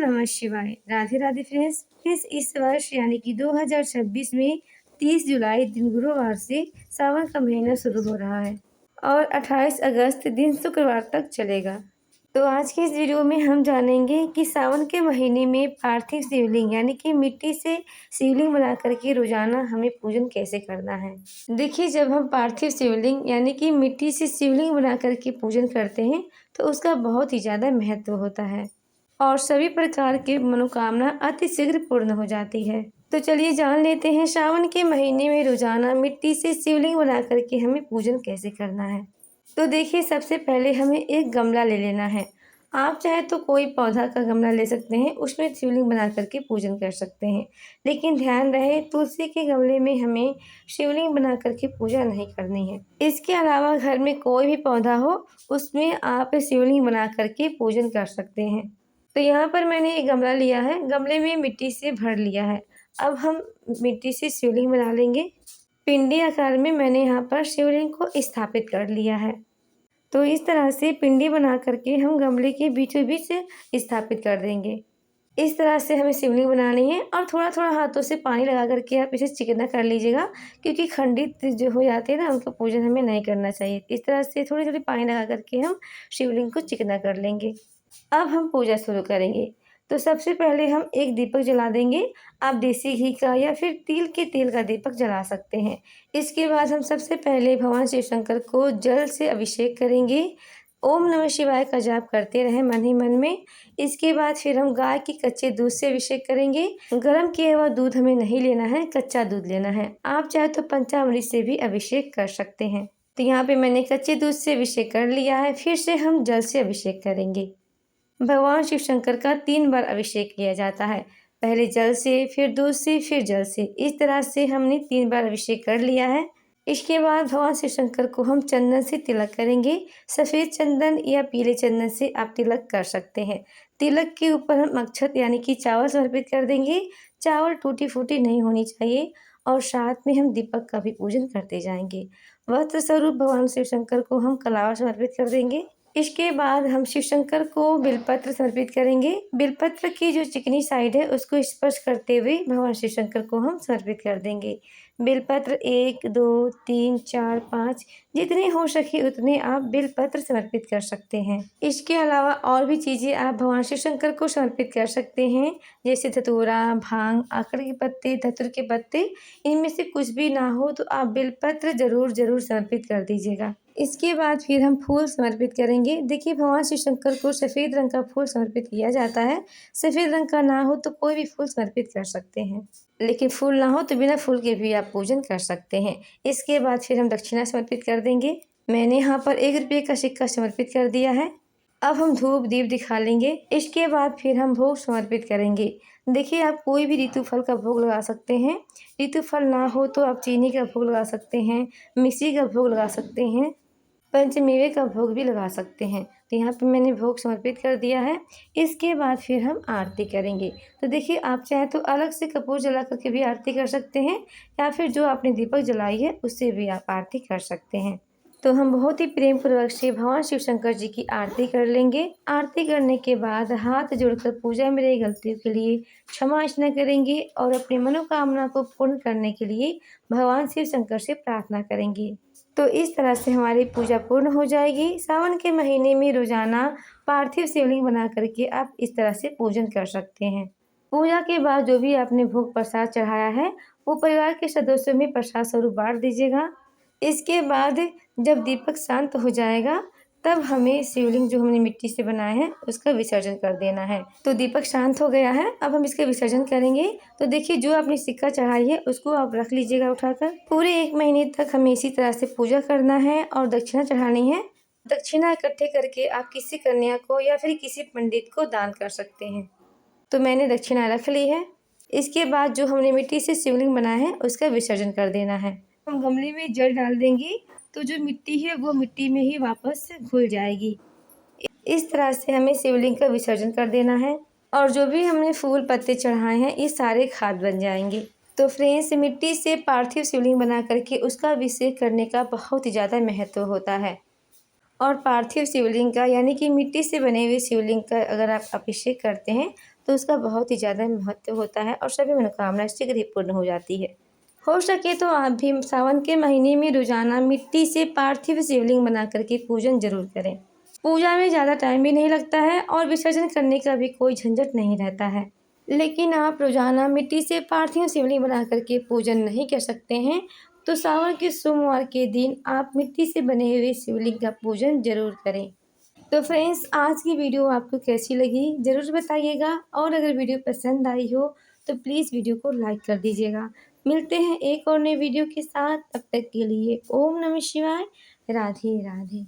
नमः शिवाय। राधे राधे फ्रेंड्स, इस वर्ष यानी कि 2026 में 30 जुलाई दिन गुरुवार से सावन का महीना शुरू हो रहा है और 28 अगस्त दिन शुक्रवार तक चलेगा। तो आज की इस वीडियो में हम जानेंगे कि सावन के महीने में पार्थिव शिवलिंग यानी कि मिट्टी से शिवलिंग बना करके रोजाना हमें पूजन कैसे करना है। देखिए, जब हम पार्थिव शिवलिंग यानी कि मिट्टी से शिवलिंग बना करके पूजन करते हैं तो उसका बहुत ही ज़्यादा महत्व होता है और सभी प्रकार की मनोकामना अति शीघ्र पूर्ण हो जाती है। तो चलिए जान लेते हैं सावन के महीने में रोजाना मिट्टी से शिवलिंग बना करके हमें पूजन कैसे करना है। तो देखिए, सबसे पहले हमें एक गमला ले लेना है। आप चाहे तो कोई पौधा का गमला ले सकते हैं, उसमें शिवलिंग बना करके पूजन कर सकते हैं, लेकिन ध्यान रहे तुलसी के गमले में हमें शिवलिंग बना करके पूजा नहीं करनी है। इसके अलावा घर में कोई भी पौधा हो उसमें आप शिवलिंग बना करके पूजन कर सकते हैं। तो यहाँ पर मैंने एक गमला लिया है, गमले में मिट्टी से भर लिया है। अब हम मिट्टी से शिवलिंग बना लेंगे। पिंडी आकार में मैंने यहाँ पर शिवलिंग को स्थापित कर लिया है। तो इस तरह से पिंडी बना करके हम गमले के बीचों बीच स्थापित कर देंगे। इस तरह से हमें शिवलिंग बनानी है और थोड़ा थोड़ा हाथों से पानी लगा करके आप इसे चिकना कर लीजिएगा, क्योंकि खंडित जो हो जाते हैं ना उनका पूजन हमें नहीं करना चाहिए। इस तरह से थोड़ी थोड़ी पानी लगा करके हम शिवलिंग को चिकना कर लेंगे। अब हम पूजा शुरू करेंगे। तो सबसे पहले हम एक दीपक जला देंगे। आप देसी घी का या फिर तिल के तेल का दीपक जला सकते हैं। इसके बाद हम सबसे पहले भगवान शिव शंकर को जल से अभिषेक करेंगे। ओम नमः शिवाय का जाप करते रहें मन ही मन में। इसके बाद फिर हम गाय के कच्चे दूध से अभिषेक करेंगे। गर्म किया हुआ दूध हमें नहीं लेना है, कच्चा दूध लेना है। आप चाहे तो पंचामृत से भी अभिषेक कर सकते हैं। तो यहाँ पे मैंने कच्चे दूध से अभिषेक कर लिया है। फिर से हम जल से अभिषेक करेंगे। भगवान शिव शंकर का 3 बार अभिषेक किया जाता है, पहले जल से, फिर दूध से, फिर जल से। इस तरह से हमने 3 बार अभिषेक कर लिया है। इसके बाद भगवान शिव शंकर को हम चंदन से तिलक करेंगे। सफ़ेद चंदन या पीले चंदन से आप तिलक कर सकते हैं। तिलक के ऊपर हम अक्षत यानी कि चावल समर्पित कर देंगे। चावल टूटी फूटी नहीं होनी चाहिए और साथ में हम दीपक का भी पूजन करते जाएंगे। वस्त्र स्वरूप भगवान शिव शंकर को हम कलावा समर्पित कर देंगे। इसके बाद हम शिव शंकर को बेलपत्र समर्पित करेंगे। बेलपत्र की जो चिकनी साइड है उसको स्पर्श करते हुए भगवान शिव शंकर को हम समर्पित कर देंगे। बेलपत्र 1, 2, 3, 4, 5 जितने हो सके उतने आप बेलपत्र समर्पित कर सकते हैं। इसके अलावा और भी चीज़ें आप भगवान शिव शंकर को समर्पित कर सकते हैं, जैसे धतूरा, भांग, आकड़ के पत्ते, धतूर के पत्ते। इनमें से कुछ भी ना हो तो आप बेलपत्र जरूर समर्पित कर दीजिएगा। इसके बाद फिर हम फूल समर्पित करेंगे। देखिए, भगवान शिव शंकर को सफ़ेद रंग का फूल समर्पित किया जाता है। सफ़ेद रंग का ना हो तो कोई भी फूल समर्पित कर सकते हैं, लेकिन फूल ना हो तो बिना फूल के भी आप पूजन कर सकते हैं। इसके बाद फिर हम दक्षिणा समर्पित कर देंगे। मैंने यहाँ पर 1 रुपये का सिक्का समर्पित कर दिया है। अब हम धूप दीप दिखा लेंगे। इसके बाद फिर हम भोग समर्पित करेंगे। देखिए, आप कोई भी ऋतु फल का भोग लगा सकते हैं। ऋतु फल ना हो तो आप चीनी का भोग लगा सकते हैं, मिश्री का भोग लगा सकते हैं, पंचमेवे का भोग भी लगा सकते हैं। तो यहाँ पे मैंने भोग समर्पित कर दिया है। इसके बाद फिर हम आरती करेंगे। तो देखिए, आप चाहे तो अलग से कपूर जला करके भी आरती कर सकते हैं या फिर जो आपने दीपक जलाई है उससे भी आप आरती कर सकते हैं। तो हम बहुत ही प्रेम पूर्वक से भगवान शिव शंकर जी की आरती कर लेंगे। आरती करने के बाद हाथ जोड़कर पूजा में रही गलतियों के लिए क्षमा याचना करेंगे और अपनी मनोकामना को पूर्ण करने के लिए भगवान शिव शंकर से प्रार्थना करेंगे। तो इस तरह से हमारी पूजा पूर्ण हो जाएगी। सावन के महीने में रोजाना पार्थिव शिवलिंग बना करके आप इस तरह से पूजन कर सकते हैं। पूजा के बाद जो भी आपने भोग प्रसाद चढ़ाया है वो परिवार के सदस्यों में प्रसाद स्वरूप बांट दीजिएगा। इसके बाद जब दीपक शांत हो जाएगा तब हमें शिवलिंग जो हमने मिट्टी से बनाया है उसका विसर्जन कर देना है। तो दीपक शांत हो गया है, अब हम इसका विसर्जन करेंगे। तो देखिए, जो आपने सिक्का चढ़ाई है उसको आप रख लीजिएगा उठाकर। पूरे 1 महीने तक हमें इसी तरह से पूजा करना है और दक्षिणा चढ़ानी है। दक्षिणा इकट्ठे करके आप किसी कन्या को या फिर किसी पंडित को दान कर सकते हैं। तो मैंने दक्षिणा रख ली है। इसके बाद जो हमने मिट्टी से शिवलिंग बनाया है उसका विसर्जन कर देना है। हम गमले में जल डाल देंगे तो जो मिट्टी है वो मिट्टी में ही वापस घुल जाएगी। इस तरह से हमें शिवलिंग का विसर्जन कर देना है और जो भी हमने फूल पत्ते चढ़ाए हैं ये सारे खाद बन जाएंगे। तो फ्रेंड्स, मिट्टी से पार्थिव शिवलिंग बना करके उसका अभिषेक करने का बहुत ही ज़्यादा महत्व होता है और पार्थिव शिवलिंग का यानी कि मिट्टी से बने हुए शिवलिंग का अगर आप अभिषेक करते हैं तो उसका बहुत ही ज़्यादा महत्व होता है और सभी मनोकामना शीघ्र ही पूर्ण हो जाती है। हो सके तो आप भी सावन के महीने में रोजाना मिट्टी से पार्थिव शिवलिंग बना करके पूजन जरूर करें। पूजा में ज़्यादा टाइम भी नहीं लगता है और विसर्जन करने का भी कोई झंझट नहीं रहता है। लेकिन आप रोजाना मिट्टी से पार्थिव शिवलिंग बना करके पूजन नहीं कर सकते हैं तो सावन के सोमवार के दिन आप मिट्टी से बने हुए शिवलिंग का पूजन जरूर करें। तो फ्रेंड्स, आज की वीडियो आपको कैसी लगी ज़रूर बताइएगा और अगर वीडियो पसंद आई हो तो प्लीज़ वीडियो को लाइक कर दीजिएगा। मिलते हैं एक और नई वीडियो के साथ, तब तक के लिए ओम नमः शिवाय। राधे राधे।